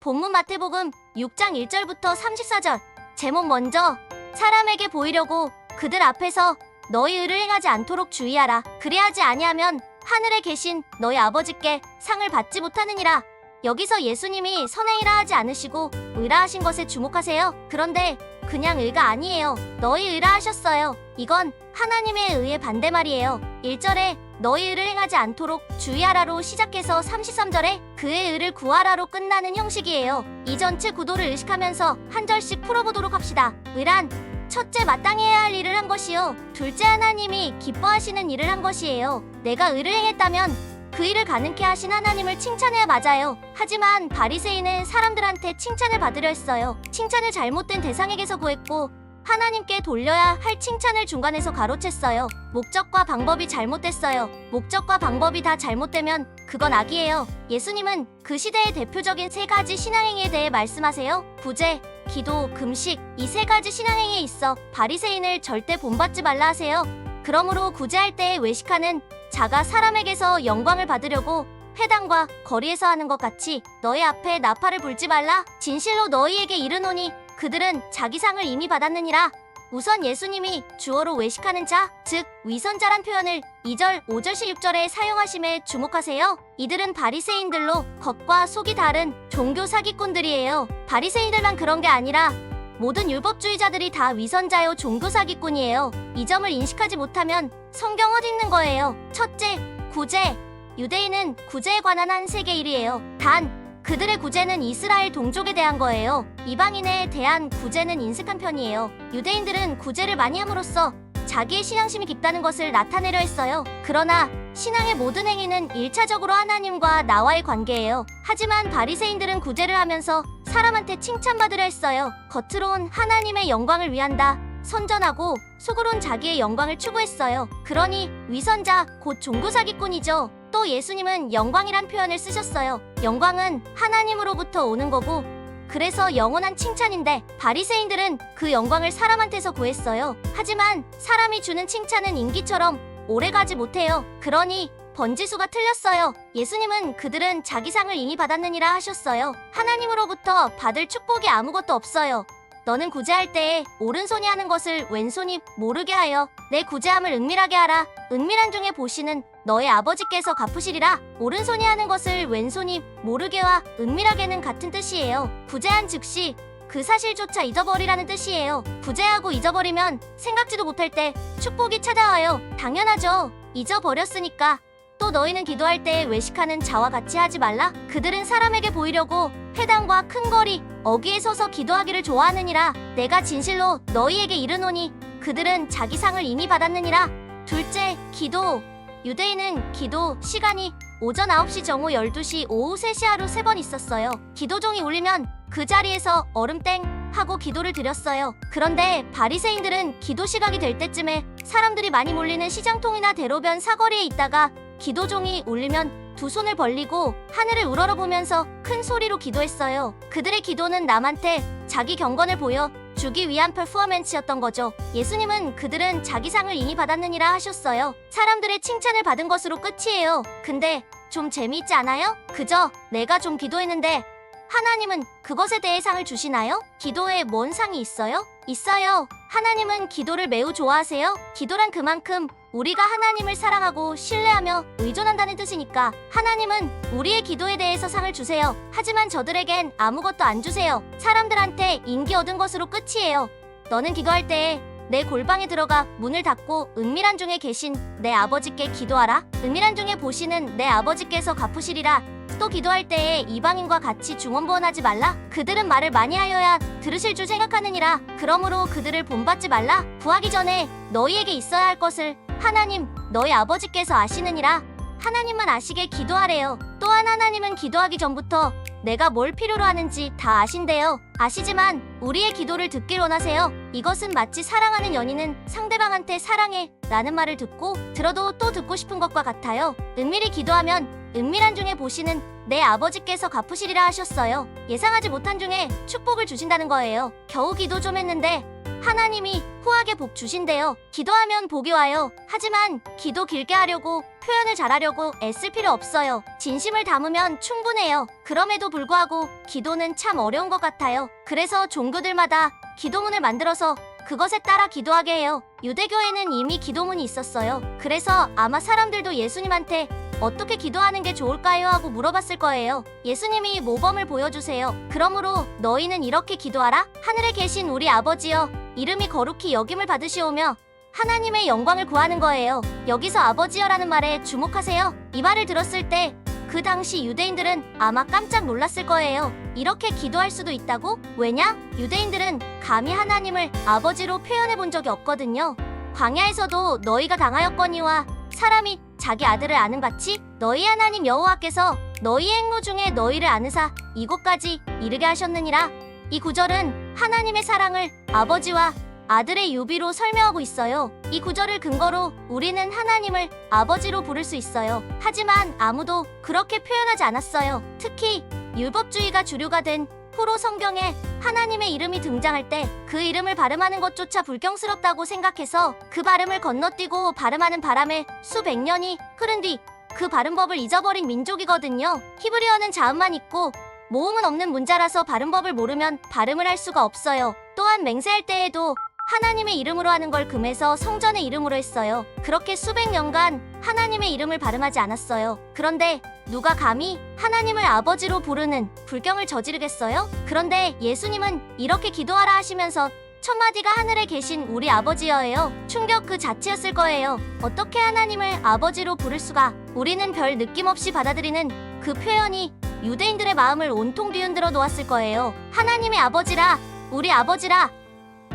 본문 마태복음 6장 1절부터 34절. 제목 먼저. 사람에게 보이려고 그들 앞에서 너희 의를 행하지 않도록 주의하라. 그리하지 아니하면 하늘에 계신 너희 아버지께 상을 받지 못하느니라. 여기서 예수님이 선행이라 하지 않으시고 의라 하신 것에 주목하세요. 그런데 그냥 의가 아니에요. 너희 의라 하셨어요. 이건 하나님의 의의 반대말이에요. 1절에 너희 의를 행하지 않도록 주의하라로 시작해서 33절에 그의 의를 구하라로 끝나는 형식이에요. 이 전체 구도를 의식하면서 한 절씩 풀어보도록 합시다. 의란 첫째, 마땅히 해야 할 일을 한 것이요. 둘째, 하나님이 기뻐하시는 일을 한 것이에요. 내가 의를 행했다면 그 일을 가능케 하신 하나님을 칭찬해야 맞아요. 하지만 바리새인은 사람들한테 칭찬을 받으려 했어요. 칭찬을 잘못된 대상에게서 구했고 하나님께 돌려야 할 칭찬을 중간에서 가로챘어요. 목적과 방법이 잘못됐어요. 목적과 방법이 다 잘못되면 그건 악이에요. 예수님은 그 시대의 대표적인 세 가지 신앙행위에 대해 말씀하세요. 구제, 기도, 금식. 이 세 가지 신앙행위에 있어 바리새인을 절대 본받지 말라 하세요. 그러므로 구제할 때의 외식하는 자가 사람에게서 영광을 받으려고 회당과 거리에서 하는 것 같이 너희 앞에 나팔을 불지 말라. 진실로 너희에게 이르노니 그들은 자기 상을 이미 받았느니라. 우선 예수님이 주어로 외식하는 자, 즉 위선자란 표현을 2절, 5절, 16절에 사용하심에 주목하세요. 이들은 바리새인들로 겉과 속이 다른 종교 사기꾼들이에요. 바리새인들만 그런 게 아니라 모든 율법주의자들이 다 위선자요 종교 사기꾼이에요. 이 점을 인식하지 못하면 성경 어디 있는 거예요. 첫째, 구제. 유대인은 구제에 관한 한 세계일이에요. 단 그들의 구제는 이스라엘 동족에 대한 거예요. 이방인에 대한 구제는 인색한 편이에요. 유대인들은 구제를 많이 함으로써 자기의 신앙심이 깊다는 것을 나타내려 했어요. 그러나 신앙의 모든 행위는 1차적으로 하나님과 나와의 관계예요. 하지만 바리새인들은 구제를 하면서 사람한테 칭찬받으려 했어요. 겉으론 하나님의 영광을 위한다 선전하고 속으론 자기의 영광을 추구했어요. 그러니 위선자, 곧 종교사기꾼이죠. 또 예수님은 영광이란 표현을 쓰셨어요. 영광은 하나님으로부터 오는 거고 그래서 영원한 칭찬인데 바리새인들은 그 영광을 사람한테서 구했어요. 하지만 사람이 주는 칭찬은 인기처럼 오래가지 못해요. 그러니 번지수가 틀렸어요. 예수님은 그들은 자기 상을 이미 받았느니라 하셨어요. 하나님으로부터 받을 축복이 아무것도 없어요. 너는 구제할 때에 오른손이 하는 것을 왼손이 모르게 하여 내 구제함을 은밀하게 하라. 은밀한 중에 보시는 너의 아버지께서 갚으시리라. 오른손이 하는 것을 왼손이 모르게와 은밀하게는 같은 뜻이에요. 구제한 즉시 그 사실조차 잊어버리라는 뜻이에요. 구제하고 잊어버리면 생각지도 못할 때 축복이 찾아와요. 당연하죠. 잊어버렸으니까. 또 너희는 기도할 때 외식하는 자와 같이 하지 말라. 그들은 사람에게 보이려고 회당과 큰 거리, 어귀에 서서 기도하기를 좋아하느니라. 내가 진실로 너희에게 이르노니 그들은 자기 상을 이미 받았느니라. 둘째, 기도. 유대인은 기도 시간이 오전 9시 정오 12시 오후 3시 하루 3번 있었어요. 기도종이 울리면 그 자리에서 얼음땡 하고 기도를 드렸어요. 그런데 바리새인들은 기도 시각이 될 때쯤에 사람들이 많이 몰리는 시장통이나 대로변 사거리에 있다가 기도종이 울리면 두 손을 벌리고 하늘을 우러러보면서 큰 소리로 기도했어요. 그들의 기도는 남한테 자기 경건을 보여 주기 위한 퍼포먼스였던 거죠. 예수님은 그들은 자기 상을 이미 받았느니라 하셨어요. 사람들의 칭찬을 받은 것으로 끝이에요. 근데 좀 재미있지 않아요? 그저 내가 좀 기도했는데 하나님은 그것에 대해 상을 주시나요? 기도에 뭔 상이 있어요? 있어요. 하나님은 기도를 매우 좋아하세요. 기도란 그만큼 우리가 하나님을 사랑하고 신뢰하며 의존한다는 뜻이니까 하나님은 우리의 기도에 대해서 상을 주세요. 하지만 저들에겐 아무것도 안 주세요. 사람들한테 인기 얻은 것으로 끝이에요. 너는 기도할 때에 내 골방에 들어가 문을 닫고 은밀한 중에 계신 내 아버지께 기도하라. 은밀한 중에 보시는 내 아버지께서 갚으시리라. 또 기도할 때에 이방인과 같이 중언부언하지 말라. 그들은 말을 많이 하여야 들으실 줄 생각하느니라. 그러므로 그들을 본받지 말라. 구하기 전에 너희에게 있어야 할 것을 하나님 너희 아버지께서 아시느니라. 하나님만 아시게 기도하래요. 또한 하나님은 기도하기 전부터 내가 뭘 필요로 하는지 다 아신대요. 아시지만 우리의 기도를 듣길 원하세요. 이것은 마치 사랑하는 연인은 상대방한테 사랑해 라는 말을 듣고 들어도 또 듣고 싶은 것과 같아요. 은밀히 기도하면 은밀한 중에 보시는 내 아버지께서 갚으시리라 하셨어요. 예상하지 못한 중에 축복을 주신다는 거예요. 겨우 기도 좀 했는데 하나님이 후하게 복 주신대요. 기도하면 복이 와요. 하지만 기도 길게 하려고 표현을 잘하려고 애쓸 필요 없어요. 진심을 담으면 충분해요. 그럼에도 불구하고 기도는 참 어려운 것 같아요. 그래서 종교들마다 기도문을 만들어서 그것에 따라 기도하게 해요. 유대교에는 이미 기도문이 있었어요. 그래서 아마 사람들도 예수님한테 어떻게 기도하는 게 좋을까요? 하고 물어봤을 거예요. 예수님이 모범을 보여주세요. 그러므로 너희는 이렇게 기도하라. 하늘에 계신 우리 아버지여, 이름이 거룩히 여김을 받으시오며 하나님의 영광을 구하는 거예요. 여기서 아버지여라는 말에 주목하세요. 이 말을 들었을 때 그 당시 유대인들은 아마 깜짝 놀랐을 거예요. 이렇게 기도할 수도 있다고? 왜냐? 유대인들은 감히 하나님을 아버지로 표현해 본 적이 없거든요. 광야에서도 너희가 당하였거니와 사람이 자기 아들을 아는 같이 너희 하나님 여호와께서 너희의 행로 중에 너희를 아느사 이곳까지 이르게 하셨느니라. 이 구절은 하나님의 사랑을 아버지와 아들의 유비로 설명하고 있어요. 이 구절을 근거로 우리는 하나님을 아버지로 부를 수 있어요. 하지만 아무도 그렇게 표현하지 않았어요. 특히 율법주의가 주류가 된 후로 성경에 하나님의 이름이 등장할 때 그 이름을 발음하는 것조차 불경스럽다고 생각해서 그 발음을 건너뛰고 발음하는 바람에 수백 년이 흐른 뒤 그 발음법을 잊어버린 민족이거든요. 히브리어는 자음만 있고 모음은 없는 문자라서 발음법을 모르면 발음을 할 수가 없어요. 또한 맹세할 때에도 하나님의 이름으로 하는 걸 금해서 성전의 이름으로 했어요. 그렇게 수백 년간 하나님의 이름을 발음하지 않았어요. 그런데 누가 감히 하나님을 아버지로 부르는 불경을 저지르겠어요? 그런데 예수님은 이렇게 기도하라 하시면서 첫 마디가 하늘에 계신 우리 아버지여예요. 충격 그 자체였을 거예요. 어떻게 하나님을 아버지로 부를 수가? 우리는 별 느낌 없이 받아들이는 그 표현이 유대인들의 마음을 온통 뒤흔들어 놓았을 거예요. 하나님의 아버지라, 우리 아버지라.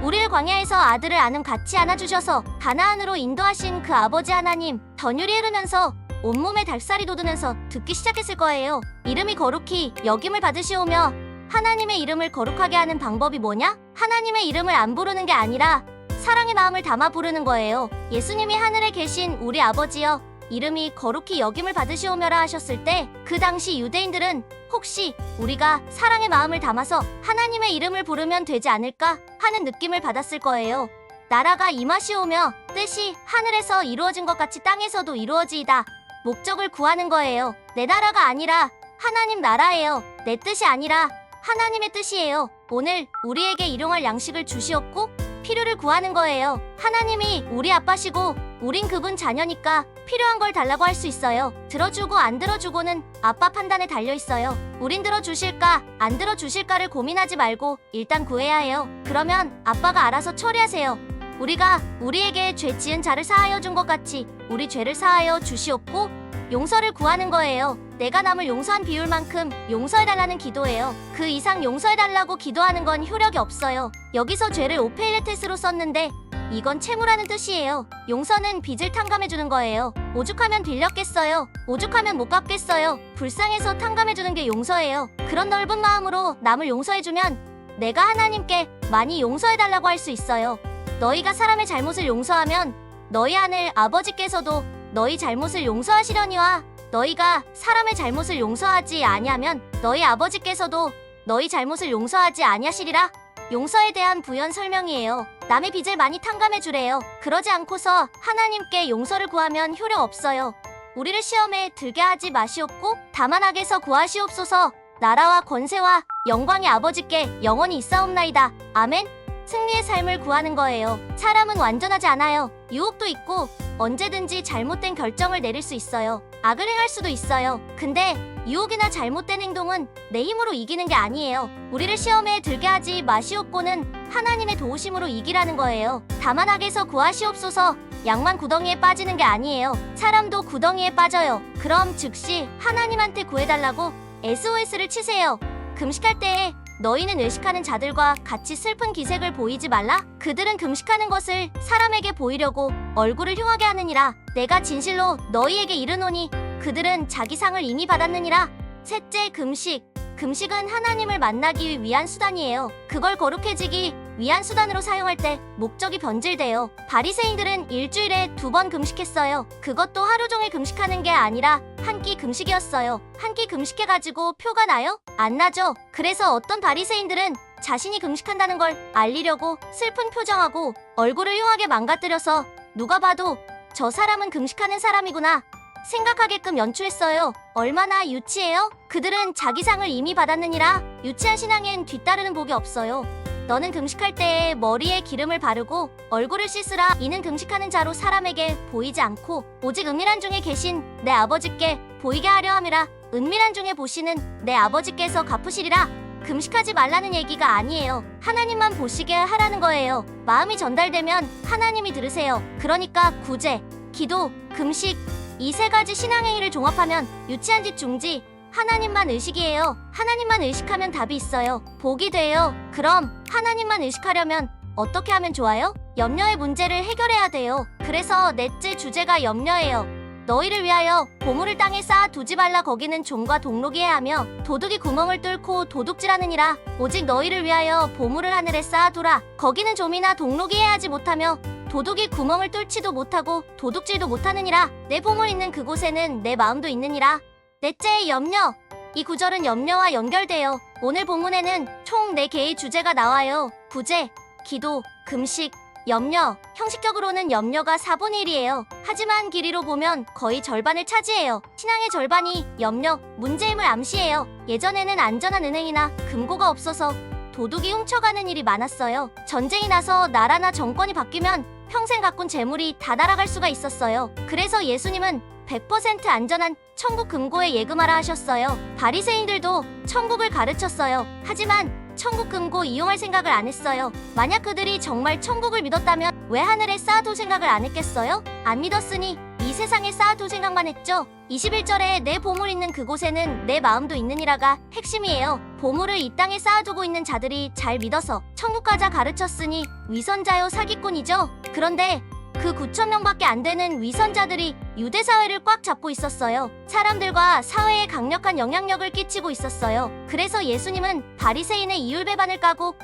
우리를 광야에서 아들을 아는 같이 안아주셔서 가나안으로 인도하신 그 아버지 하나님. 던율이 흐르면서 온몸에 달살이 돋으면서 듣기 시작했을 거예요. 이름이 거룩히 여김을 받으시오며 하나님의 이름을 거룩하게 하는 방법이 뭐냐? 하나님의 이름을 안 부르는 게 아니라 사랑의 마음을 담아 부르는 거예요. 예수님이 하늘에 계신 우리 아버지여, 이름이 거룩히 여김을 받으시오며라 하셨을 때 그 당시 유대인들은 혹시 우리가 사랑의 마음을 담아서 하나님의 이름을 부르면 되지 않을까 하는 느낌을 받았을 거예요. 나라가 임하시오며 뜻이 하늘에서 이루어진 것 같이 땅에서도 이루어지이다. 목적을 구하는 거예요. 내 나라가 아니라 하나님 나라예요. 내 뜻이 아니라 하나님의 뜻이에요. 오늘 우리에게 일용할 양식을 주시옵고 필요를 구하는 거예요. 하나님이 우리 아빠시고 우린 그분 자녀니까 필요한 걸 달라고 할 수 있어요. 들어주고 안 들어주고는 아빠 판단에 달려있어요. 우린 들어주실까 안 들어주실까를 고민하지 말고 일단 구해야 해요. 그러면 아빠가 알아서 처리하세요. 우리가 우리에게 죄 지은 자를 사하여 준 것 같이 우리 죄를 사하여 주시옵고 용서를 구하는 거예요. 내가 남을 용서한 비율만큼 용서해달라는 기도예요. 그 이상 용서해달라고 기도하는 건 효력이 없어요. 여기서 죄를 오페일레테스로 썼는데 이건 채무라는 뜻이에요. 용서는 빚을 탕감해주는 거예요. 오죽하면 빌렸겠어요. 오죽하면 못 갚겠어요. 불쌍해서 탕감해주는 게 용서예요. 그런 넓은 마음으로 남을 용서해주면 내가 하나님께 많이 용서해달라고 할 수 있어요. 너희가 사람의 잘못을 용서하면 너희 하늘 아버지께서도 너희 잘못을 용서하시려니와 너희가 사람의 잘못을 용서하지 아니하면 너희 아버지께서도 너희 잘못을 용서하지 아니하시리라. 용서에 대한 부연 설명이에요. 남의 빚을 많이 탕감해 주래요. 그러지 않고서 하나님께 용서를 구하면 효력 없어요. 우리를 시험에 들게 하지 마시옵고 다만 악에서 구하시옵소서. 나라와 권세와 영광의 아버지께 영원히 있사옵나이다. 아멘. 승리의 삶을 구하는 거예요. 사람은 완전하지 않아요. 유혹도 있고 언제든지 잘못된 결정을 내릴 수 있어요. 악을 행할 수도 있어요. 근데 유혹이나 잘못된 행동은 내 힘으로 이기는 게 아니에요. 우리를 시험에 들게 하지 마시옵고는 하나님의 도우심으로 이기라는 거예요. 다만 악에서 구하시옵소서. 양만 구덩이에 빠지는 게 아니에요. 사람도 구덩이에 빠져요. 그럼 즉시 하나님한테 구해달라고 SOS를 치세요. 금식할 때에 너희는 외식하는 자들과 같이 슬픈 기색을 보이지 말라. 그들은 금식하는 것을 사람에게 보이려고 얼굴을 흉하게 하느니라. 내가 진실로 너희에게 이르노니 그들은 자기 상을 이미 받았느니라. 셋째, 금식. 금식은 하나님을 만나기 위한 수단이에요. 그걸 거룩해지기 위한 수단으로 사용할 때 목적이 변질돼요. 바리새인들은 일주일에 2번 금식했어요. 그것도 하루 종일 금식하는 게 아니라 한 끼 금식이었어요. 한 끼 금식해가지고 표가 나요? 안 나죠. 그래서 어떤 바리새인들은 자신이 금식한다는 걸 알리려고 슬픈 표정하고 얼굴을 흉하게 망가뜨려서 누가 봐도 저 사람은 금식하는 사람이구나 생각하게끔 연출했어요. 얼마나 유치해요? 그들은 자기 상을 이미 받았느니라. 유치한 신앙엔 뒤따르는 복이 없어요. 너는 금식할 때에 머리에 기름을 바르고 얼굴을 씻으라. 이는 금식하는 자로 사람에게 보이지 않고 오직 은밀한 중에 계신 내 아버지께 보이게 하려 함이라. 은밀한 중에 보시는 내 아버지께서 갚으시리라. 금식하지 말라는 얘기가 아니에요. 하나님만 보시게 하라는 거예요. 마음이 전달되면 하나님이 들으세요. 그러니까 구제, 기도, 금식 이 세 가지 신앙행위를 종합하면 유치한 짓 중지 하나님만 의식이에요. 하나님만 의식하면 답이 있어요. 복이 돼요. 그럼 하나님만 의식하려면 어떻게 하면 좋아요? 염려의 문제를 해결해야 돼요. 그래서 넷째 주제가 염려예요. 너희를 위하여 보물을 땅에 쌓아 두지 말라. 거기는 종과 동록이 해하며 도둑이 구멍을 뚫고 도둑질하느니라. 오직 너희를 위하여 보물을 하늘에 쌓아두라. 거기는 좀이나 동록이 해하지 못하며 도둑이 구멍을 뚫지도 못하고 도둑질도 못하느니라. 내 보물 있는 그곳에는 내 마음도 있느니라. 넷째, 염려. 이 구절은 염려와 연결돼요. 오늘 본문에는 총 4개의 주제가 나와요. 구제, 기도, 금식, 염려. 형식적으로는 염려가 4분의 1이에요. 하지만 길이로 보면 거의 절반을 차지해요. 신앙의 절반이 염려, 문제임을 암시해요. 예전에는 안전한 은행이나 금고가 없어서 도둑이 훔쳐가는 일이 많았어요. 전쟁이 나서 나라나 정권이 바뀌면 평생 가꾼 재물이 다 날아갈 수가 있었어요. 그래서 예수님은 100% 안전한 천국 금고에 예금하라 하셨어요. 바리새인들도 천국을 가르쳤어요. 하지만 천국 금고 이용할 생각을 안 했어요. 만약 그들이 정말 천국을 믿었다면 왜 하늘에 쌓아둘 생각을 안 했겠어요? 안 믿었으니 이 세상에 쌓아둘 생각만 했죠. 21절에 내 보물 있는 그곳에는 내 마음도 있느니라가 핵심이에요. 보물을 이 땅에 쌓아두고 있는 자들이 잘 믿어서 천국 가자 가르쳤으니 위선자요 사기꾼이죠. 그런데 그 9,000명밖에 안 되는 위선자들이 유대 사회를 꽉 잡고 있었어요. 사람들과 사회에 강력한 영향력을 끼치고 있었어요. 그래서 예수님은 바리새인의 이율배반을 까고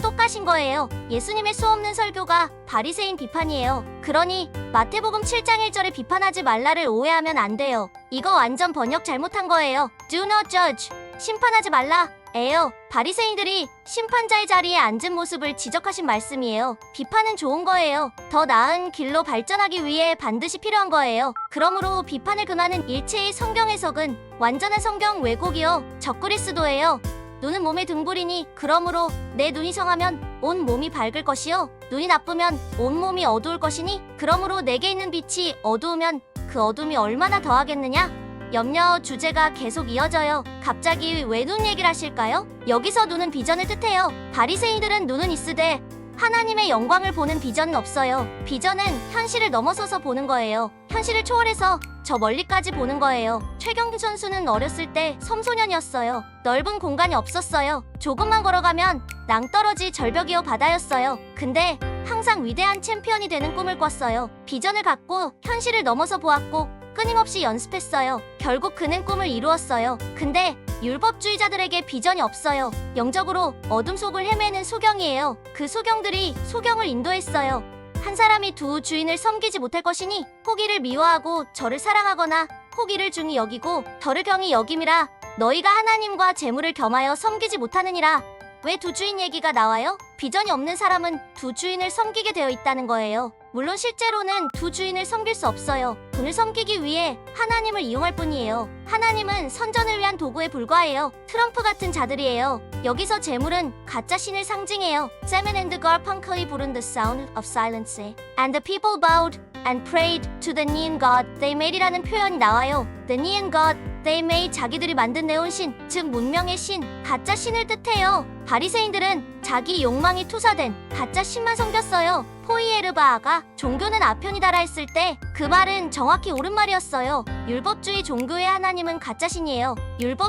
또 까신 거예요. 예수님의 수없는 설교가 바리새인 비판이에요. 그러니 마태복음 7장 1절에 비판하지 말라를 오해하면 안 돼요. 이거 완전 번역 잘못한 거예요. Do not judge. 심판하지 말라. 에요. 바리새인들이 심판자의 자리에 앉은 모습을 지적하신 말씀이에요. 비판은 좋은 거예요. 더 나은 길로 발전하기 위해 반드시 필요한 거예요. 그러므로 비판을 금하는 일체의 성경 해석은 완전한 성경 왜곡이요. 적그리스도예요. 눈은 몸의 등불이니 그러므로 내 눈이 성하면 온 몸이 밝을 것이요. 눈이 나쁘면 온 몸이 어두울 것이니 그러므로 내게 있는 빛이 어두우면 그 어둠이 얼마나 더하겠느냐. 염려 주제가 계속 이어져요. 갑자기 왜 눈 얘기를 하실까요? 여기서 눈은 비전을 뜻해요. 바리새인들은 눈은 있으되 하나님의 영광을 보는 비전은 없어요. 비전은 현실을 넘어서서 보는 거예요. 현실을 초월해서 저 멀리까지 보는 거예요. 최경규 선수는 어렸을 때 섬소년이었어요. 넓은 공간이 없었어요. 조금만 걸어가면 낭떠러지 절벽이어 바다였어요. 근데 항상 위대한 챔피언이 되는 꿈을 꿨어요. 비전을 갖고 현실을 넘어서 보았고 끊임없이 연습했어요. 결국 그는 꿈을 이루었어요. 근데 율법주의자들에게 비전이 없어요. 영적으로 어둠 속을 헤매는 소경이에요. 그 소경들이 소경을 인도했어요. 한 사람이 두 주인을 섬기지 못할 것이니 호기를 미워하고 저를 사랑하거나 호기를 중히 여기고 저를 경히 여김이라. 너희가 하나님과 재물을 겸하여 섬기지 못하느니라. 왜 두 주인 얘기가 나와요? 비전이 없는 사람은 두 주인을 섬기게 되어 있다는 거예요. 물론 실제로는 두 주인을 섬길 수 없어요. 돈을 섬기기 위해 하나님을 이용할 뿐이에요. 하나님은 선전을 위한 도구에 불과해요. 트럼프 같은 자들이에요. 여기서 재물은 가짜 신을 상징해요. Simon and Garfunkel이 부른 The Sound of Silence And the people bowed and prayed to the neon god they made이라는 표현이 나와요. The neon god they made 자기들이 만든 네온신, 즉 문명의 신, 가짜 신을 뜻해요. 바리새인들은 자기 욕망이 투사된 가짜 신만 섬겼어요. 포이에르바아가 종교는 아편이다라 했을 때 그 말은 정확히 옳은 말이었어요. 율법주의 종교의 하나님은 가짜신이에요.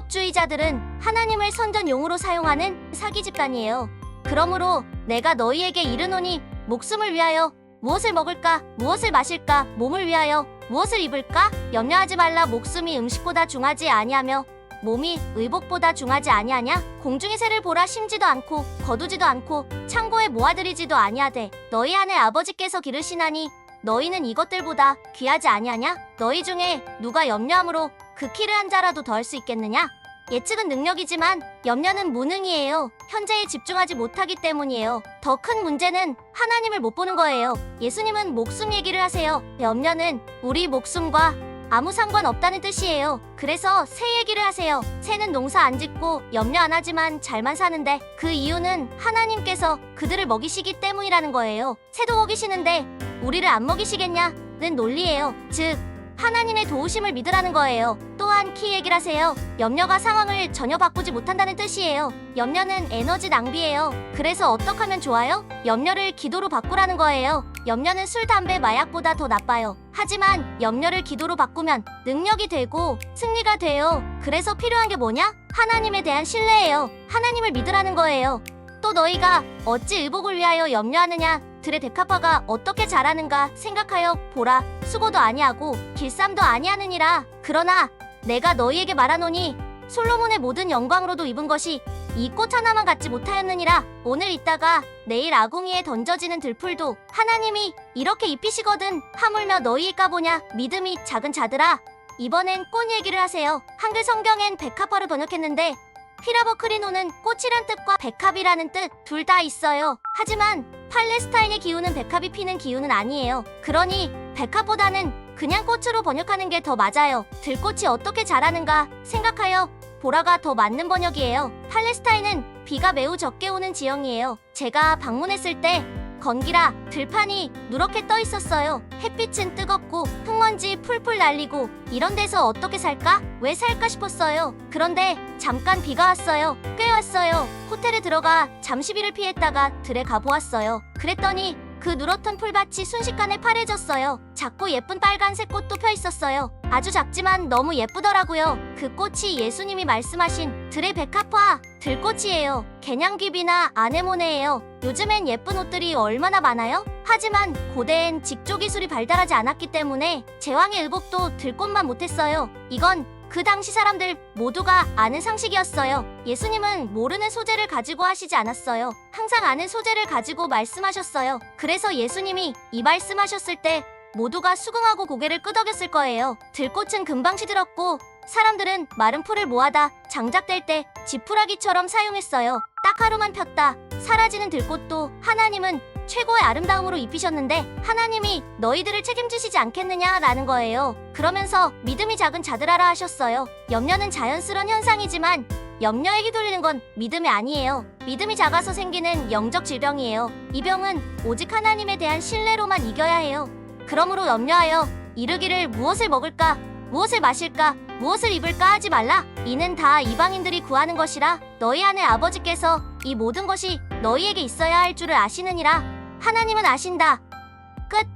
율법주의자들은 하나님을 선전용으로 사용하는 사기 집단이에요. 그러므로 내가 너희에게 이르노니 목숨을 위하여 무엇을 먹을까, 무엇을 마실까, 몸을 위하여 무엇을 입을까? 염려하지 말라. 목숨이 음식보다 중하지 아니하며 몸이 의복보다 중하지 아니하냐? 공중의 새를 보라. 심지도 않고 거두지도 않고 창고에 모아들이지도 아니하되 너희 하늘 아버지께서 기르시나니 너희는 이것들보다 귀하지 아니하냐? 너희 중에 누가 염려함으로 그 키를 한 자라도 더할 수 있겠느냐? 예측은 능력이지만 염려는 무능이에요. 현재에 집중하지 못하기 때문이에요. 더 큰 문제는 하나님을 못 보는 거예요. 예수님은 목숨 얘기를 하세요. 염려는 우리 목숨과 아무 상관없다는 뜻이에요. 그래서 새 얘기를 하세요. 새는 농사 안 짓고 염려 안 하지만 잘만 사는데 그 이유는 하나님께서 그들을 먹이시기 때문이라는 거예요. 새도 먹이시는데 우리를 안 먹이시겠냐는 논리예요. 즉 하나님의 도우심을 믿으라는 거예요. 또한 키 얘기를 하세요. 염려가 상황을 전혀 바꾸지 못한다는 뜻이에요. 염려는 에너지 낭비예요. 그래서 어떻게 하면 좋아요? 염려를 기도로 바꾸라는 거예요. 염려는 술, 담배, 마약보다 더 나빠요. 하지만 염려를 기도로 바꾸면 능력이 되고 승리가 돼요. 그래서 필요한 게 뭐냐? 하나님에 대한 신뢰예요. 하나님을 믿으라는 거예요. 또 너희가 어찌 의복을 위하여 염려하느냐? 들의 백합화가 어떻게 자라는가 생각하여 보라. 수고도 아니하고 길쌈도 아니하느니라. 그러나 내가 너희에게 말하노니 솔로몬의 모든 영광으로도 입은 것이 이 꽃 하나만 갖지 못하였느니라. 오늘 있다가 내일 아궁이에 던져지는 들풀도 하나님이 이렇게 입히시거든. 하물며 너희일까 보냐. 믿음이 작은 자들아. 이번엔 꽃 얘기를 하세요. 한글 성경엔 백합화로 번역했는데 휘라버크리노는 꽃이란 뜻과 백합이라는 뜻 둘 다 있어요. 하지만 팔레스타인의 기후는 백합이 피는 기후는 아니에요. 그러니 백합보다는 그냥 꽃으로 번역하는 게 더 맞아요. 들꽃이 어떻게 자라는가 생각하여 보라가 더 맞는 번역이에요. 팔레스타인은 비가 매우 적게 오는 지형이에요. 제가 방문했을 때 건기라 들판이 누렇게 떠 있었어요. 햇빛은 뜨겁고 흙먼지 풀풀 날리고 이런 데서 어떻게 살까? 왜 살까 싶었어요. 그런데 잠깐 비가 왔어요. 꽤 왔어요. 호텔에 들어가 잠시 비를 피했다가 들에 가보았어요. 그랬더니 그 누렇던 풀밭이 순식간에 파래졌어요. 작고 예쁜 빨간색 꽃도 펴 있었어요. 아주 작지만 너무 예쁘더라고요. 그 꽃이 예수님이 말씀하신 들의 백합화, 들꽃이에요. 개냥귀비나 아네모네예요. 요즘엔 예쁜 옷들이 얼마나 많아요? 하지만 고대엔 직조 기술이 발달하지 않았기 때문에 제왕의 의복도 들꽃만 못했어요. 이건 그 당시 사람들 모두가 아는 상식이었어요. 예수님은 모르는 소재를 가지고 하시지 않았어요. 항상 아는 소재를 가지고 말씀하셨어요. 그래서 예수님이 이 말씀하셨을 때 모두가 수긍하고 고개를 끄덕였을 거예요. 들꽃은 금방 시들었고 사람들은 마른 풀을 모아다 장작될 때 지푸라기처럼 사용했어요. 딱 하루만 폈다 사라지는 들꽃도 하나님은 최고의 아름다움으로 입히셨는데 하나님이 너희들을 책임지시지 않겠느냐라는 거예요. 그러면서 믿음이 작은 자들아라 하셨어요. 염려는 자연스러운 현상이지만 염려에 휘둘리는 건 믿음이 아니에요. 믿음이 작아서 생기는 영적 질병이에요. 이 병은 오직 하나님에 대한 신뢰로만 이겨야 해요. 그러므로 염려하여 이르기를 무엇을 먹을까? 무엇을 마실까? 무엇을 입을까 하지 말라. 이는 다 이방인들이 구하는 것이라. 너희 하늘 아버지께서 이 모든 것이 너희에게 있어야 할 줄을 아시느니라. 하나님은 아신다. 끝.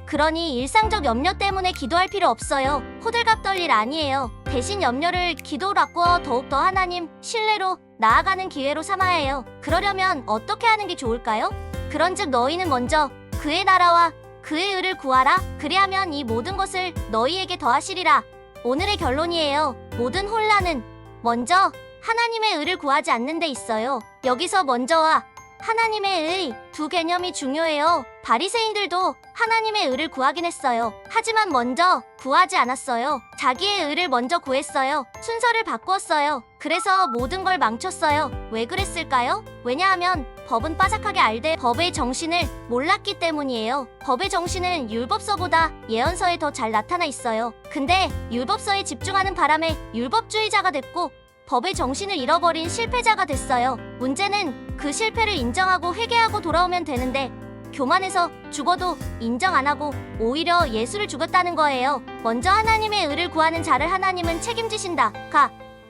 그러니 일상적 염려 때문에 기도할 필요 없어요. 호들갑 떨 일 아니에요. 대신 염려를 기도로 바꾸어 더욱더 하나님 신뢰로 나아가는 기회로 삼아야 해요. 그러려면 어떻게 하는 게 좋을까요? 그런즉 너희는 먼저 그의 나라와 그의 의를 구하라. 그리하면 이 모든 것을 너희에게 더하시리라. 오늘의 결론이에요. 모든 혼란은 먼저 하나님의 의를 구하지 않는 데 있어요. 여기서 먼저와 하나님의 의 두 개념이 중요해요. 바리새인들도 하나님의 의를 구하긴 했어요. 하지만 먼저 구하지 않았어요. 자기의 의를 먼저 구했어요. 순서를 바꾸었어요. 그래서 모든 걸 망쳤어요. 왜 그랬을까요? 왜냐하면 법은 빠삭하게 알되 법의 정신을 몰랐기 때문이에요. 법의 정신은 율법서보다 예언서에 더 잘 나타나 있어요. 근데 율법서에 집중하는 바람에 율법주의자가 됐고 법의 정신을 잃어버린 실패자가 됐어요. 문제는 그 실패를 인정하고 회개하고 돌아오면 되는데 교만해서 죽어도 인정 안 하고 오히려 예수를 죽였다는 거예요. 먼저 하나님의 의를 구하는 자를 하나님은 책임지신다.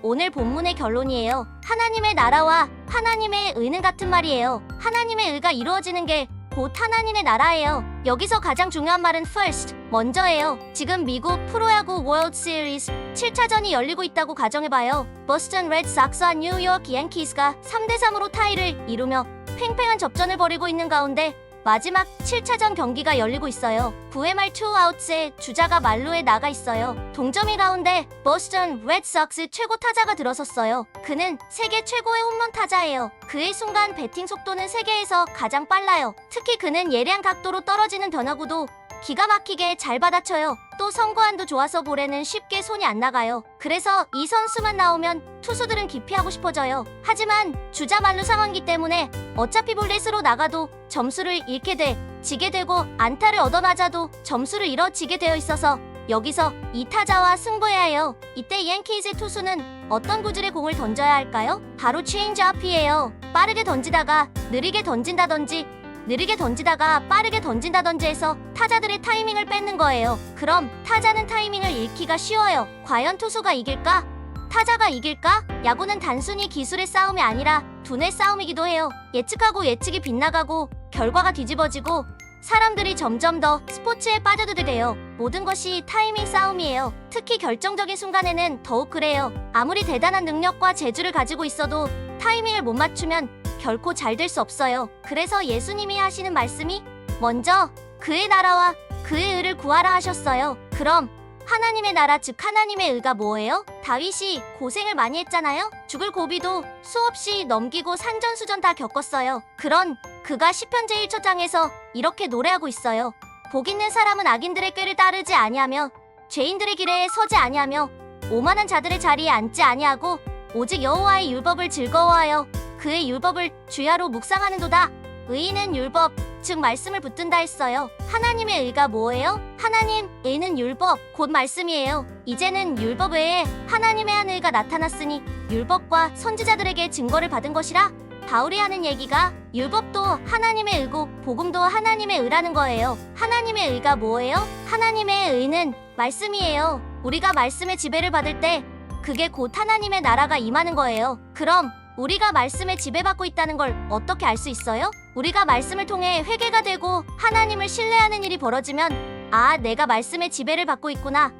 오늘 본문의 결론이에요. 하나님의 나라와 하나님의 의는 같은 말이에요. 하나님의 의가 이루어지는 게 곧 하나님의 나라예요. 여기서 가장 중요한 말은 first, 먼저예요. 지금 미국 프로야구 월드 시리즈 7차전이 열리고 있다고 가정해봐요. 버스턴 레드삭스와 뉴욕 양키스가 3대3으로 타이를 이루며 팽팽한 접전을 벌이고 있는 가운데 마지막 7차전 경기가 열리고 있어요. 9회 말 2아웃에 주자가 만루에 나가 있어요. 동점이 가운데 버스턴 레드삭스 최고 타자가 들어섰어요. 그는 세계 최고의 홈런 타자예요. 그의 순간 배팅 속도는 세계에서 가장 빨라요. 특히 그는 예리한 각도로 떨어지는 변화구도 기가 막히게 잘 받아쳐요. 또 선구안도 좋아서 볼에는 쉽게 손이 안 나가요. 그래서 이 선수만 나오면 투수들은 기피하고 싶어져요. 하지만 주자 만루 상황이기 때문에 어차피 볼넷으로 나가도 점수를 잃게 돼 지게 되고 안타를 얻어맞아도 점수를 잃어 지게 되어 있어서 여기서 이 타자와 승부해야 해요. 이때 양키즈의 투수는 어떤 구질의 공을 던져야 할까요? 바로 체인지업이에요. 빠르게 던지다가 느리게 던진다든지 느리게 던지다가 빠르게 던진다든지 해서 타자들의 타이밍을 뺏는 거예요. 그럼 타자는 타이밍을 잃기가 쉬워요. 과연 투수가 이길까? 타자가 이길까? 야구는 단순히 기술의 싸움이 아니라 두뇌 싸움이기도 해요. 예측하고 예측이 빗나가고 결과가 뒤집어지고 사람들이 점점 더 스포츠에 빠져들게 돼요. 모든 것이 타이밍 싸움이에요. 특히 결정적인 순간에는 더욱 그래요. 아무리 대단한 능력과 재주를 가지고 있어도 타이밍을 못 맞추면 결코 잘 될 수 없어요. 그래서 예수님이 하시는 말씀이 먼저 그의 나라와 그의 의를 구하라 하셨어요. 그럼 하나님의 나라 즉 하나님의 의가 뭐예요? 다윗이 고생을 많이 했잖아요. 죽을 고비도 수없이 넘기고 산전수전 다 겪었어요. 그런 그가 시편 제1처장에서 이렇게 노래하고 있어요. 복 있는 사람은 악인들의 꾀를 따르지 아니하며 죄인들의 길에 서지 아니하며 오만한 자들의 자리에 앉지 아니하고 오직 여호와의 율법을 즐거워하여 그의 율법을 주야로 묵상하는도다. 의인은 율법 즉 말씀을 붙든다 했어요. 하나님의 의가 뭐예요? 하나님 의는 율법 곧 말씀이에요. 이제는 율법 외에 하나님의 한 의가 나타났으니 율법과 선지자들에게 증거를 받은 것이라. 바울이 하는 얘기가 율법도 하나님의 의고 복음도 하나님의 의라는 거예요. 하나님의 의가 뭐예요? 하나님의 의는 말씀이에요. 우리가 말씀의 지배를 받을 때 그게 곧 하나님의 나라가 임하는 거예요. 그럼 우리가 말씀에 지배받고 있다는 걸 어떻게 알 수 있어요? 우리가 말씀을 통해 회개가 되고 하나님을 신뢰하는 일이 벌어지면 아, 내가 말씀의 지배를 받고 있구나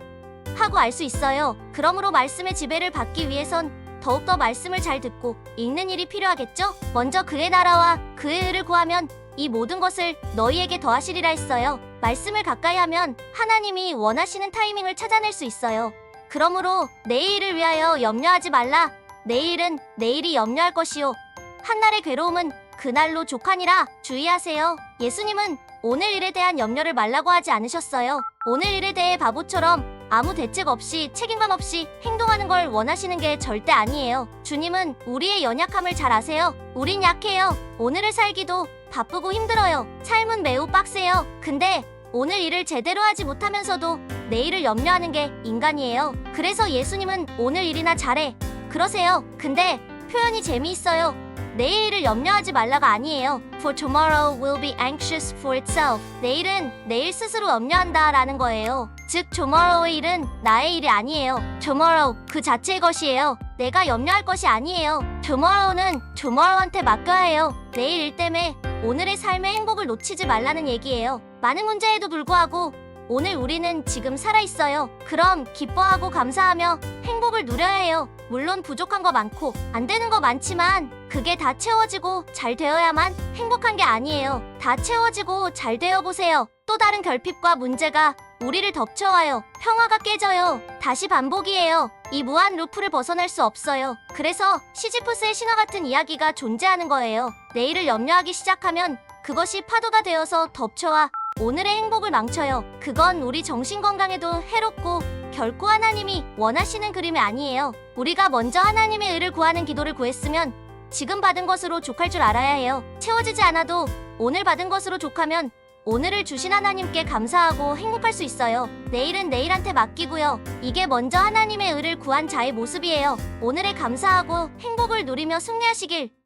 하고 알 수 있어요. 그러므로 말씀의 지배를 받기 위해선 더욱더 말씀을 잘 듣고 읽는 일이 필요하겠죠? 먼저 그의 나라와 그의 의를 구하면 이 모든 것을 너희에게 더하시리라 했어요. 말씀을 가까이 하면 하나님이 원하시는 타이밍을 찾아낼 수 있어요. 그러므로 내일을 위하여 염려하지 말라. 내일은 내일이 염려할 것이요 한날의 괴로움은 그날로 족하니라. 주의하세요. 예수님은 오늘 일에 대한 염려를 말라고 하지 않으셨어요. 오늘 일에 대해 바보처럼 아무 대책 없이 책임감 없이 행동하는 걸 원하시는 게 절대 아니에요. 주님은 우리의 연약함을 잘 아세요. 우린 약해요. 오늘을 살기도 바쁘고 힘들어요. 삶은 매우 빡세요. 근데 오늘 일을 제대로 하지 못하면서도 내일을 염려하는 게 인간이에요. 그래서 예수님은 오늘 일이나 잘해 그러세요. 근데 표현이 재미있어요. 내일을 염려하지 말라가 아니에요. For tomorrow will be anxious for itself. 내일은 내일 스스로 염려한다 라는 거예요. 즉 tomorrow의 일은 나의 일이 아니에요. tomorrow 그 자체의 것이에요. 내가 염려할 것이 아니에요. tomorrow는 tomorrow한테 맡겨야 해요. 내일 일 때문에 오늘의 삶의 행복을 놓치지 말라는 얘기예요. 많은 문제에도 불구하고 오늘 우리는 지금 살아있어요. 그럼 기뻐하고 감사하며 행복을 누려야 해요. 물론 부족한 거 많고 안 되는 거 많지만 그게 다 채워지고 잘 되어야만 행복한 게 아니에요. 다 채워지고 잘 되어 보세요. 또 다른 결핍과 문제가 우리를 덮쳐와요. 평화가 깨져요. 다시 반복이에요. 이 무한 루프를 벗어날 수 없어요. 그래서 시지프스의 신화 같은 이야기가 존재하는 거예요. 내일을 염려하기 시작하면 그것이 파도가 되어서 덮쳐와 오늘의 행복을 망쳐요. 그건 우리 정신건강에도 해롭고 결코 하나님이 원하시는 그림이 아니에요. 우리가 먼저 하나님의 의를 구하는 기도를 구했으면 지금 받은 것으로 족할 줄 알아야 해요. 채워지지 않아도 오늘 받은 것으로 족하면 오늘을 주신 하나님께 감사하고 행복할 수 있어요. 내일은 내일한테 맡기고요. 이게 먼저 하나님의 의를 구한 자의 모습이에요. 오늘에 감사하고 행복을 누리며 승리하시길